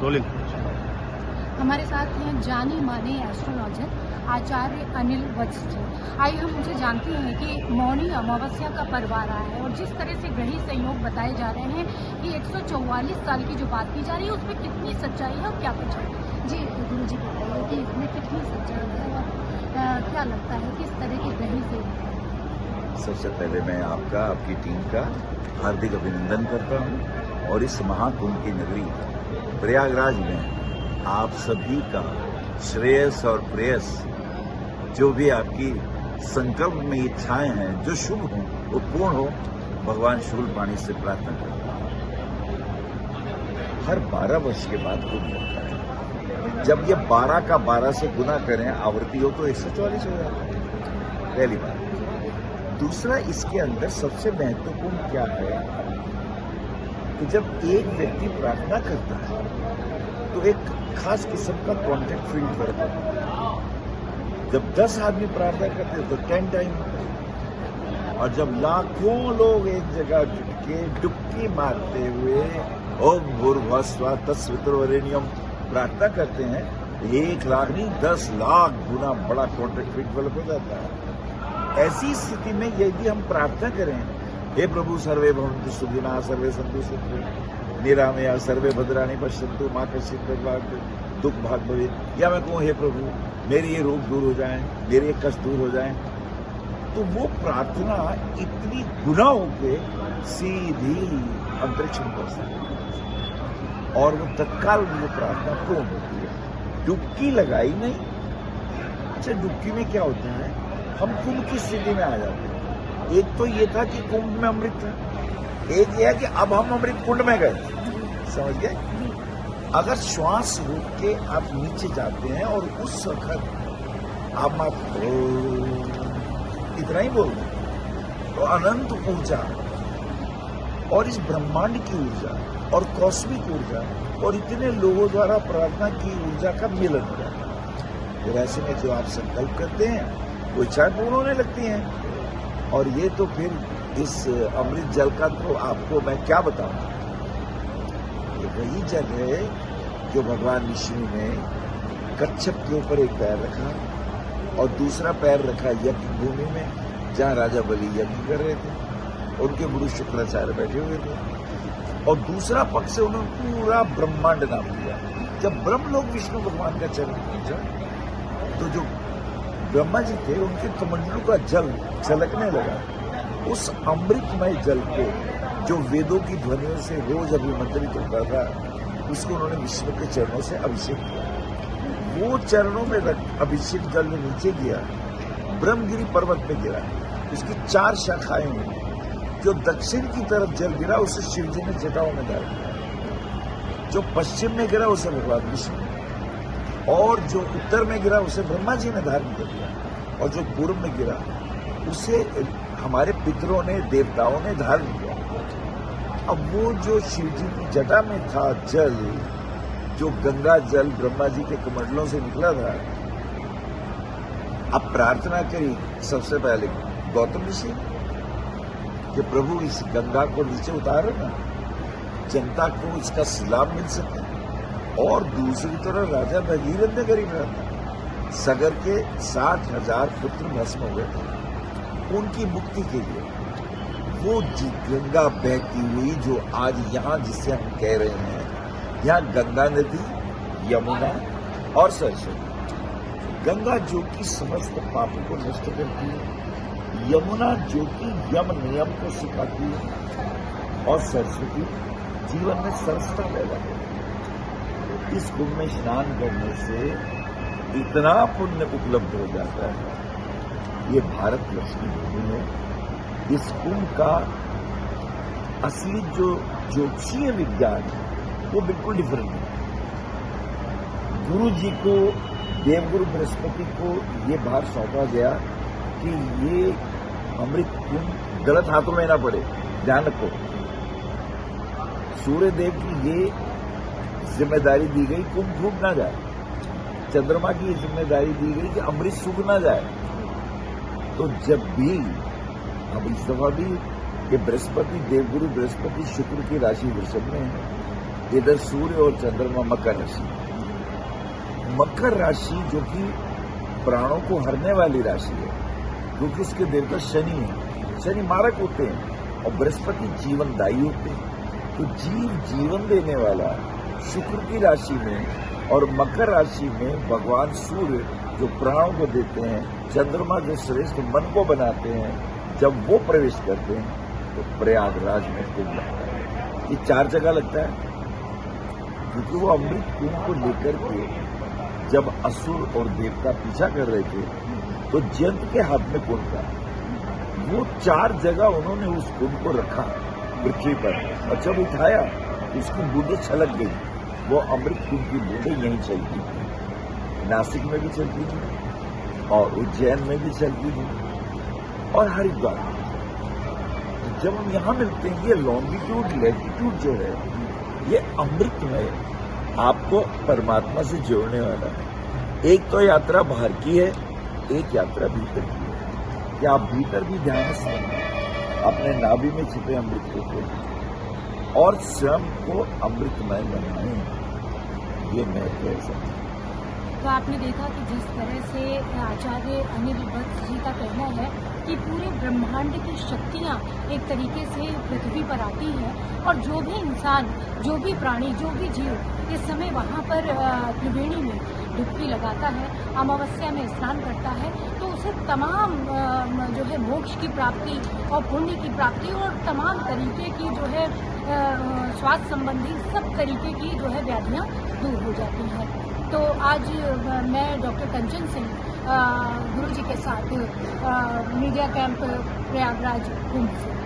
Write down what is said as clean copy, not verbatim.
Rolling. हमारे साथ हैं जाने माने एस्ट्रोलॉजर आचार्य अनिल वत्स जी। आइए हम उनसे जानते हैं कि मौनी अमावस्या का पर्व आ रहा है और जिस तरह से ग्रही संयोग बताए जा रहे हैं कि 144 साल की जो बात की जा रही है उसमें कितनी सच्चाई है और क्या कुछ है। जी गुरु जी बताइए कि इसमें कितनी सच्चाई है और क्या लगता है किस तरह के ग्रही संयोग है। सबसे पहले मैं आपका, आपकी टीम का हार्दिक अभिनंदन करता हूं और इस महाकुंभ की नगरी प्रयागराज में आप सभी का श्रेयस और प्रेयस, जो भी आपकी संकल्प में इच्छाएं हैं, जो शुभ हो वो पूर्ण हो, भगवान शूलपाणी से प्रार्थना करता हूं। हर 12 वर्ष के बाद कुंभ लगता है। जब ये 12 का 12 से गुना करें आवृत्ति हो तो 144 हो जाता है, पहली बात। दूसरा, इसके अंदर सबसे महत्वपूर्ण क्या है कि जब एक व्यक्ति प्रार्थना करता है तो एक खास किस्म का कॉन्टेक्ट फील्ड बढ़ता है। जब 10 आदमी प्रार्थना करते हैं तो 10 टाइम होता है, और जब लाखों लोग एक जगह जुट के डुबकी मारते हुए ओम भूर्भुवस्सुवः तत्सवितुर्वरेण्यम प्रार्थना करते हैं, 1 लाख नहीं 10 लाख गुना बड़ा कॉन्टेक्ट फील्ड डेवलप हो जाता है। ऐसी स्थिति में यदि हम प्रार्थना करें, हे प्रभु सर्वे भवन्तु सुखिनः सर्वे सन्तु सुखिनः निरामया सर्वे भद्राणि पश्यन्तु मां कश्चित् दुख भाग भवे, या मैं कहूँ हे प्रभु मेरे ये रोग दूर हो जाएं, मेरे ये कष्ट दूर हो जाएं, तो वो प्रार्थना इतनी गुना होके सीधी अंतरिक्ष में पहुंच सकती है और वो तत्काल वो प्रार्थना पूर्ण होती है। डुबकी लगाई नहीं। अच्छा, डुबकी में क्या होता है, हम कुंभ की स्थिति में आ जाते हैं। एक तो ये था कि कुंभ में अमृत था, एक ये है कि अब हम अमृत कुंड में गए, समझ गए। अगर श्वास रोक के आप नीचे जाते हैं और उस वक्त आप इतना ही बोल रहे तो अनंत ऊर्जा और इस ब्रह्मांड की ऊर्जा और कॉस्मिक ऊर्जा और इतने लोगों द्वारा प्रार्थना की ऊर्जा का मिलन हो जाता है। फिर ऐसे में जो आप संकल्प करते हैं वो इच्छाएं पूर्ण होने लगती हैं। और ये तो फिर इस अमृत जल का तो आपको मैं क्या बताऊं, ये वही जल है जो भगवान विष्णु ने कच्छप के ऊपर एक पैर रखा और दूसरा पैर रखा यज्ञ भूमि में, जहां राजा बलि यज्ञ कर रहे थे। उनके गुरु शुक्राचार्य बैठे हुए थे और दूसरा पक्ष से उन्होंने पूरा ब्रह्मांड नाम दिया। जब ब्रह्मलोक विष्णु भगवान का चरण पहुंचा तो जो ब्रह्मा जी थे उनके कमंडलों का जल छलकने लगा। उस अमृतमय जल को जो वेदों की ध्वनियों से रोज अभिमंत्रित होता था, उसको उन्होंने विष्णु के चरणों से अभिषेक किया। वो चरणों में अभिषेक जल में नीचे गिरा, ब्रह्मगिरी पर्वत पे गिरा। उसकी 4 शाखाएं हुई। जो दक्षिण की तरफ जल गिरा उसे शिव जी ने जटाओं में डाल दिया, जो पश्चिम में गिरा उसे भगवान विष्णु, और जो उत्तर में गिरा उसे ब्रह्मा जी ने धारण कर दिया, और जो पूर्व में गिरा उसे हमारे पितरों ने, देवताओं ने धारण किया। अब वो जो शिव जी की जटा में था जल, जो गंगा जल ब्रह्मा जी के कमंडलों से निकला था, अब प्रार्थना करी सबसे पहले गौतम ऋषि कि प्रभु इस गंगा को नीचे उतारो ना, जनता को इसका लाभ मिल सके। और दूसरी तरफ राजा भगीरथ ने करी प्रार्थना, सगर के 60,000 पुत्र भस्म हो गए थे, उनकी मुक्ति के लिए वो गंगा बहती हुई जो आज यहाँ जिसे हम कह रहे हैं, यहाँ गंगा नदी, यमुना और सरस्वती। गंगा जो कि समस्त पापों को नष्ट करती है, यमुना जो कि यम नियम को सिखाती है, और सरस्वती जीवन में सरसता पैदा करती है। इस कुंभ में स्नान करने से इतना पुण्य उपलब्ध हो जाता है। ये भारत वर्ष की भूमि है। इस कुंभ का असली जो ज्योतिषीय विज्ञान है वो बिल्कुल डिफरेंट है। गुरु जी को, देवगुरु बृहस्पति को ये भार सौंपा गया कि ये अमृत कुंभ गलत हाथों में ना पड़े, ध्यान रखो। सूर्य देव की ये जिम्मेदारी दी गई कुंभ डूब ना जाए, चंद्रमा की ये जिम्मेदारी दी गई कि अमृत सूख ना जाए। तो जब भी अब इस दफा भी कि बृहस्पति, देवगुरु बृहस्पति शुक्र की राशि वृषभ में है, इधर सूर्य और चंद्रमा मकर राशि। मकर राशि जो कि प्राणों को हरने वाली राशि है, क्योंकि इसके देवता शनि है। शनि मारक होते हैं और बृहस्पति जीवनदायी होते हैं। तो जीवन देने वाला शुक्र की राशि में और मकर राशि में भगवान सूर्य जो प्राणों को देते हैं, चंद्रमा जो श्रेष्ठ मन को बनाते हैं, जब वो प्रवेश करते हैं तो प्रयागराज में कुंभ लगता है। ये 4 जगह लगता है, क्योंकि वो अमृत कुंभ को लेकर के जब असुर और देवता पीछा कर रहे थे तो जयंत के हाथ में कुंभ था। वो 4 जगह उन्होंने उस कुंभ को रखा पृथ्वी पर, और जब उठाया तो उसकी बूंदें छलक गई। वो अमृत कुंभ की बूंदें यहीं चलती थी, नासिक में भी चलती थी और उज्जैन में भी चलती थी और हरिद्वार में। तो जब हम यहाँ मिलते हैं, ये लॉन्गिट्यूड लैटिट्यूड जो है ये अमृत में आपको परमात्मा से जोड़ने वाला है। एक तो यात्रा बाहर की है, एक यात्रा भीतर की है कि आप भीतर भी ध्यान से अपने नाभि में छिपे अमृत को खोजें और स्वयं को अमृतमय बनाएं। ये मैं कह सकता हूं। तो आपने देखा कि जिस तरह से आचार्य अनिल वत्स जी का कहना है कि पूरे ब्रह्मांड की शक्तियाँ एक तरीके से पृथ्वी पर आती हैं और जो भी इंसान, जो भी प्राणी, जो भी जीव इस समय वहाँ पर त्रिवेणी में डुबकी लगाता है, अमावस्या में स्नान करता है, तो उसे तमाम जो है मोक्ष की प्राप्ति और पुण्य की प्राप्ति और तमाम तरीके की जो है स्वास्थ्य संबंधी सब तरीके की जो है व्याधियाँ दूर हो जाती हैं। तो आज मैं डॉक्टर कंचन सिंह गुरु जी के साथ मीडिया कैंप प्रयागराज कुंभ से